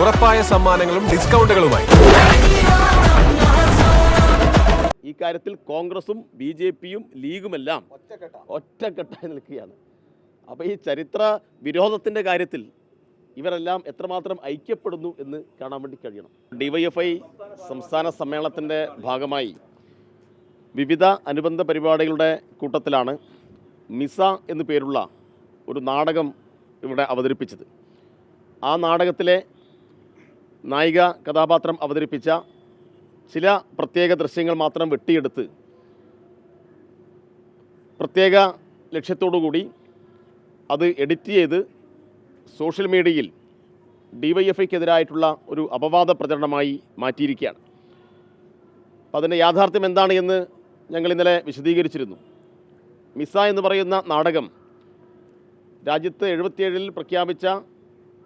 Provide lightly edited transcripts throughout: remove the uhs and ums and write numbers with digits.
ഉറപ്പായ സമ്മാനങ്ങളും ഡിസ്കൗണ്ടുകളുമായി. ഈ കാര്യത്തിൽ കോൺഗ്രസും BJPയും ലീഗുമെല്ലാം ഒറ്റക്കെട്ടായി നിൽക്കുകയാണ്. അപ്പോൾ ഈ ചരിത്ര വിരോധത്തിൻ്റെ കാര്യത്തിൽ ഇവരെല്ലാം എത്രമാത്രം ഐക്യപ്പെടുന്നു എന്ന് കാണാൻ വേണ്ടി കഴിയണം. DYFI സംസ്ഥാന സമ്മേളനത്തിൻ്റെ ഭാഗമായി വിവിധ അനുബന്ധ പരിപാടികളുടെ കൂട്ടത്തിലാണ് മിസ എന്നു പേരുള്ള ഒരു നാടകം ഇവിടെ അവതരിപ്പിച്ചത്. ആ നാടകത്തിലെ നായിക കഥാപാത്രം അവതരിപ്പിച്ച ചില പ്രത്യേക ദൃശ്യങ്ങൾ മാത്രം വെട്ടിയെടുത്ത് പ്രത്യേക ലക്ഷ്യത്തോടുകൂടി അത് എഡിറ്റ് ചെയ്ത് സോഷ്യൽ മീഡിയയിൽ DYFIക്കെതിരായിട്ടുള്ള ഒരു അപവാദ പ്രചരണമായി മാറ്റിയിരിക്കുകയാണ്. അപ്പം അതിൻ്റെ യാഥാർത്ഥ്യം എന്താണ് എന്ന് ഞങ്ങൾ ഇന്നലെ വിശദീകരിച്ചിരുന്നു. മിസ എന്ന് പറയുന്ന നാടകം രാജ്യത്ത് 77-ൽ പ്രഖ്യാപിച്ച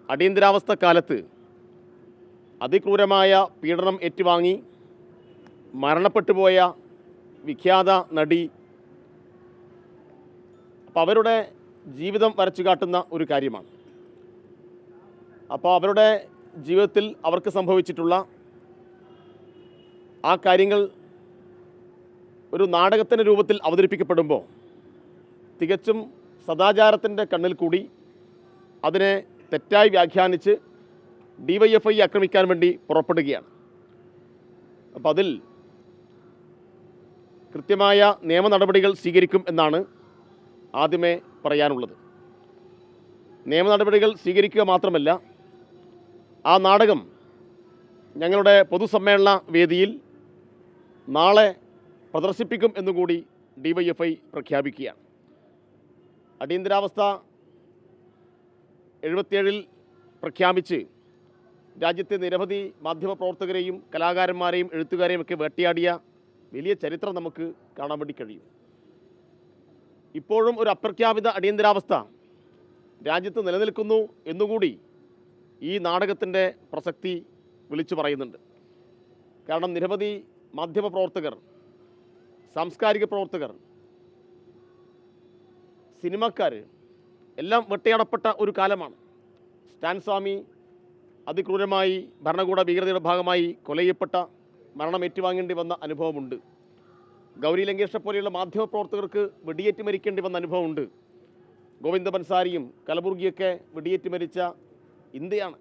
അടിയന്തരാവസ്ഥ കാലത്ത് അതിക്രൂരമായ പീഡനം ഏറ്റുവാങ്ങി മരണപ്പെട്ടുപോയ വിഖ്യാത നടി, അപ്പോൾ അവരുടെ ജീവിതം വരച്ചു കാട്ടുന്ന ഒരു കാര്യമാണ്. അപ്പോൾ അവരുടെ ജീവിതത്തിൽ അവർക്ക് സംഭവിച്ചിട്ടുള്ള ആ കാര്യങ്ങൾ ഒരു നാടകത്തിൻ്റെ രൂപത്തിൽ അവതരിപ്പിക്കപ്പെടുമ്പോൾ തികച്ചും സദാചാരത്തിൻ്റെ കണ്ണിൽ കൂടി അതിനെ തെറ്റായി വ്യാഖ്യാനിച്ച് DYFI ആക്രമിക്കാൻ വേണ്ടി പുറപ്പെടുകയാണ്. അപ്പോൾ അതിൽ കൃത്യമായ നിയമ നടപടികൾ സ്വീകരിക്കും എന്നാണ് ആദ്യമേ പറയാനുള്ളത്. നിയമ നടപടികൾ സ്വീകരിക്കുക മാത്രമല്ല, ആ നാടകം ഞങ്ങളുടെ പൊതുസമ്മേളന വേദിയിൽ നാളെ പ്രദർശിപ്പിക്കും എന്നുകൂടി DYFI പ്രഖ്യാപിക്കുകയാണ്. അടിയന്തരാവസ്ഥ 77-ൽ പ്രഖ്യാപിച്ച് രാജ്യത്തെ നിരവധി മാധ്യമപ്രവർത്തകരെയും കലാകാരന്മാരെയും എഴുത്തുകാരെയും ഒക്കെ വേട്ടയാടിയ വലിയ ചരിത്രം നമുക്ക് കാണാൻ വേണ്ടി കഴിയും. ഇപ്പോഴും ഒരു അപ്രഖ്യാപിത അടിയന്തരാവസ്ഥ രാജ്യത്ത് നിലനിൽക്കുന്നു എന്നുകൂടി ഈ നാടകത്തിൻ്റെ പ്രസക്തി വിളിച്ചു പറയുന്നുണ്ട്. കാരണം നിരവധി മാധ്യമപ്രവർത്തകർ, സാംസ്കാരിക പ്രവർത്തകർ, സിനിമക്കാർ എല്ലാം വെട്ടയാടപ്പെട്ട ഒരു കാലമാണ്. സ്റ്റാൻ സ്വാമി അതിക്രൂരമായി ഭരണകൂട ഭീകരതയുടെ ഭാഗമായി കൊലയപ്പെട്ട, മരണം ഏറ്റുവാങ്ങേണ്ടി വന്ന അനുഭവമുണ്ട്. ഗൗരി ലങ്കേഷിനെ പോലെയുള്ള മാധ്യമപ്രവർത്തകർക്ക് വെടിയേറ്റ് മരിക്കേണ്ടി വന്ന അനുഭവമുണ്ട്. ഗോവിന്ദ ബൻസാരിയും കലബുർഗിയൊക്കെ വെടിയേറ്റ് മരിച്ച ഇന്ത്യയാണ്.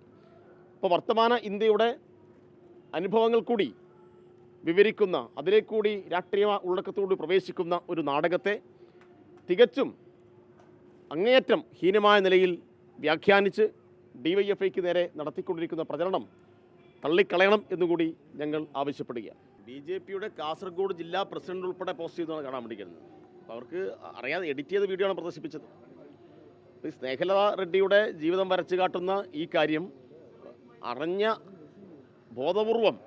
അപ്പോൾ വർത്തമാന ഇന്ത്യയുടെ അനുഭവങ്ങൾ കൂടി വിവരിക്കുന്ന, അതിലേക്കൂടി രാഷ്ട്രീയ ഉള്ളടക്കത്തോട് പ്രവേശിക്കുന്ന ഒരു നാടകത്തെ തികച്ചും അങ്ങേയറ്റം ഹീനമായ നിലയിൽ വ്യാഖ്യാനിച്ച് DYFIക്ക് നേരെ നടത്തിക്കൊണ്ടിരിക്കുന്ന പ്രചരണം തള്ളിക്കളയണം എന്നുകൂടി ഞങ്ങൾ ആവശ്യപ്പെടുകയാണ്. BJPയുടെ കാസർഗോഡ് ജില്ലാ പ്രസിഡന്റ് ഉൾപ്പെടെ പോസ്റ്റ് ചെയ്താണ് കാണാൻ വേണ്ടിക്കുന്നത്. അപ്പോൾ അവർക്ക് അറിയാതെ എഡിറ്റ് ചെയ്ത വീഡിയോ ആണ് പ്രദർശിപ്പിച്ചത്. ഈ സ്നേഹലത റെഡ്ഡിയുടെ ജീവിതം വരച്ചു കാട്ടുന്ന ഈ കാര്യം അറിഞ്ഞ ബോധപൂർവം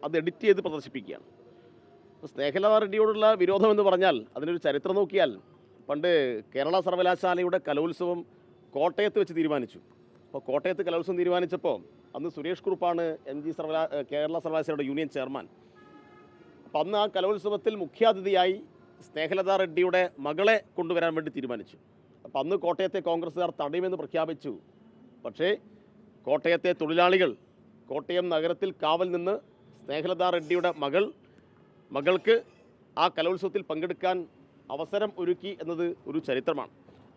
അത് എഡിറ്റ് ചെയ്ത് പ്രദർശിപ്പിക്കുകയാണ്. അപ്പോൾ സ്നേഹലത റെഡ്ഡിയോടുള്ള വിരോധം എന്ന് പറഞ്ഞാൽ അതിനൊരു ചരിത്രം നോക്കിയാൽ, പണ്ട് കേരള സർവകലാശാലയുടെ കലോത്സവം കോട്ടയത്ത് വെച്ച് തീരുമാനിച്ചു. അപ്പോൾ കോട്ടയത്ത് കലോത്സവം തീരുമാനിച്ചപ്പോൾ അന്ന് സുരേഷ് കുറുപ്പാണ് കേരള സർവകലാശാലയുടെ യൂണിയൻ ചെയർമാൻ. അപ്പം അന്ന് ആ കലോത്സവത്തിൽ മുഖ്യാതിഥിയായി സ്നേഹലത റെഡ്ഡിയുടെ മകളെ കൊണ്ടുവരാൻ വേണ്ടി തീരുമാനിച്ചു. അപ്പം അന്ന് കോട്ടയത്തെ കോൺഗ്രസ്സുകാർ തടയുമെന്ന് പ്രഖ്യാപിച്ചു. പക്ഷേ കോട്ടയത്തെ തൊഴിലാളികൾ കോട്ടയം നഗരത്തിൽ കാവൽ നിന്ന് സ്നേഹലത റെഡ്ഡിയുടെ മകൾക്ക് ആ കലോത്സവത്തിൽ പങ്കെടുക്കാൻ അവസരം ഒരുക്കി എന്നത് ഒരു ചരിത്രമാണ്.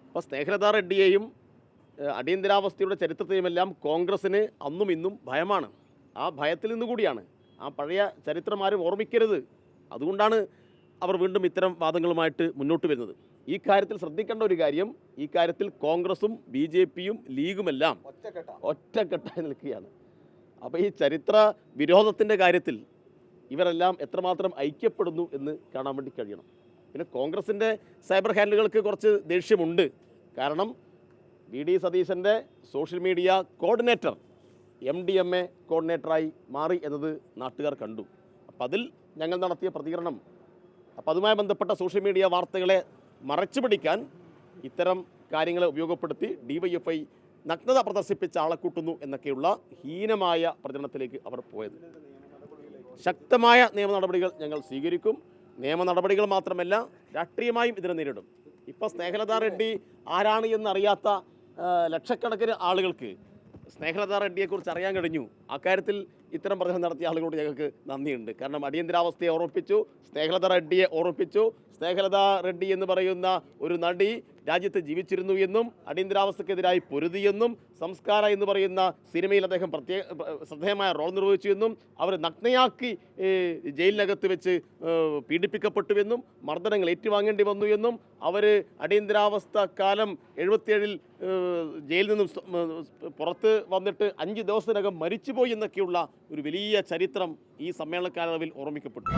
അപ്പോൾ സ്നേഹലത റെഡ്ഡിയെയും അടിയന്തരാവസ്ഥയുടെ ചരിത്രത്തെയുമെല്ലാം കോൺഗ്രസ്സിന് അന്നും ഇന്നും ഭയമാണ്. ആ ഭയത്തിൽ നിന്നുകൂടിയാണ് ആ പഴയ ചരിത്രം ആരും ഓർമ്മിക്കരുത്. അതുകൊണ്ടാണ് അവർ വീണ്ടും ഇത്തരം വാദങ്ങളുമായിട്ട് മുന്നോട്ട് വരുന്നത്. ഈ കാര്യത്തിൽ ശ്രദ്ധിക്കേണ്ട ഒരു കാര്യം, ഈ കാര്യത്തിൽ കോൺഗ്രസും BJPയും ലീഗുമെല്ലാം ഒറ്റക്കെട്ടായി നിൽക്കുകയാണ്. അപ്പോൾ ഈ ചരിത്ര വിരോധത്തിൻ്റെ കാര്യത്തിൽ ഇവരെല്ലാം എത്രമാത്രം ഐക്യപ്പെടുന്നു എന്ന് കാണാൻ വേണ്ടി കഴിയണം. പിന്നെ കോൺഗ്രസിൻ്റെ സൈബർ ഹാൻഡിലുകൾക്ക് കുറച്ച് ദേഷ്യമുണ്ട്. കാരണം VD സതീശൻ്റെ സോഷ്യൽ മീഡിയ കോർഡിനേറ്റർ MDMA കോർഡിനേറ്ററായി മാറി എന്നത് നാട്ടുകാർ കണ്ടു. അപ്പം അതിൽ ഞങ്ങൾ നടത്തിയ പ്രതികരണം, അപ്പം അതുമായി ബന്ധപ്പെട്ട സോഷ്യൽ മീഡിയ വാർത്തകളെ മറച്ചു പിടിക്കാൻ ഇത്തരം കാര്യങ്ങളെ ഉപയോഗപ്പെടുത്തി DYFI നഗ്നത പ്രദർശിപ്പിച്ച ആളെ കൂട്ടുന്നു എന്നൊക്കെയുള്ള ഹീനമായ പ്രചരണത്തിലേക്ക് അവർ പോയത്. ശക്തമായ നിയമ നടപടികൾ ഞങ്ങൾ സ്വീകരിക്കും. നിയമ നടപടികൾ മാത്രമല്ല, രാഷ്ട്രീയമായും ഇതിനെ നേരിടും. ഇപ്പോൾ സ്നേഹലത റെഡ്ഡി ആരാണ് എന്നറിയാത്ത ലക്ഷക്കണക്കിന് ആളുകൾക്ക് സ്നേഹലത റെഡ്ഡിയെക്കുറിച്ച് അറിയാൻ കഴിഞ്ഞു. അക്കാര്യത്തിൽ ഇത്തരം പ്രചരണം നടത്തിയ ആളുകളോട് ഞങ്ങൾക്ക് നന്ദിയുണ്ട്. കാരണം അടിയന്തരാവസ്ഥയെ ഓർമ്മിപ്പിച്ചു, സ്നേഹലത റെഡ്ഡിയെ ഓർമ്മിപ്പിച്ചു. സ്നേഹലത റെഡ്ഡി എന്ന് പറയുന്ന ഒരു നടി രാജ്യത്ത് ജീവിച്ചിരുന്നു എന്നും അടിയന്തരാവസ്ഥക്കെതിരായി പൊരുതിയെന്നും സംസ്കാര എന്ന് പറയുന്ന സിനിമയിൽ അദ്ദേഹം ശ്രദ്ധേയമായ റോൾ നിർവഹിച്ചു എന്നും അവർ നഗ്നയാക്കി ജയിലിനകത്ത് വെച്ച് പീഡിപ്പിക്കപ്പെട്ടുവെന്നും മർദ്ദനങ്ങൾ ഏറ്റുവാങ്ങേണ്ടി വന്നു എന്നും അവർ അടിയന്തരാവസ്ഥ കാലം 77-ൽ ജയിലിൽ നിന്നും പുറത്ത് വന്നിട്ട് 5 ദിവസത്തിനകം മരിച്ചുപോയി എന്നൊക്കെയുള്ള ഒരു വലിയ ചരിത്രം ഈ സമ്മേളന കാലയളവിൽ ഓർമ്മിക്കപ്പെട്ടു.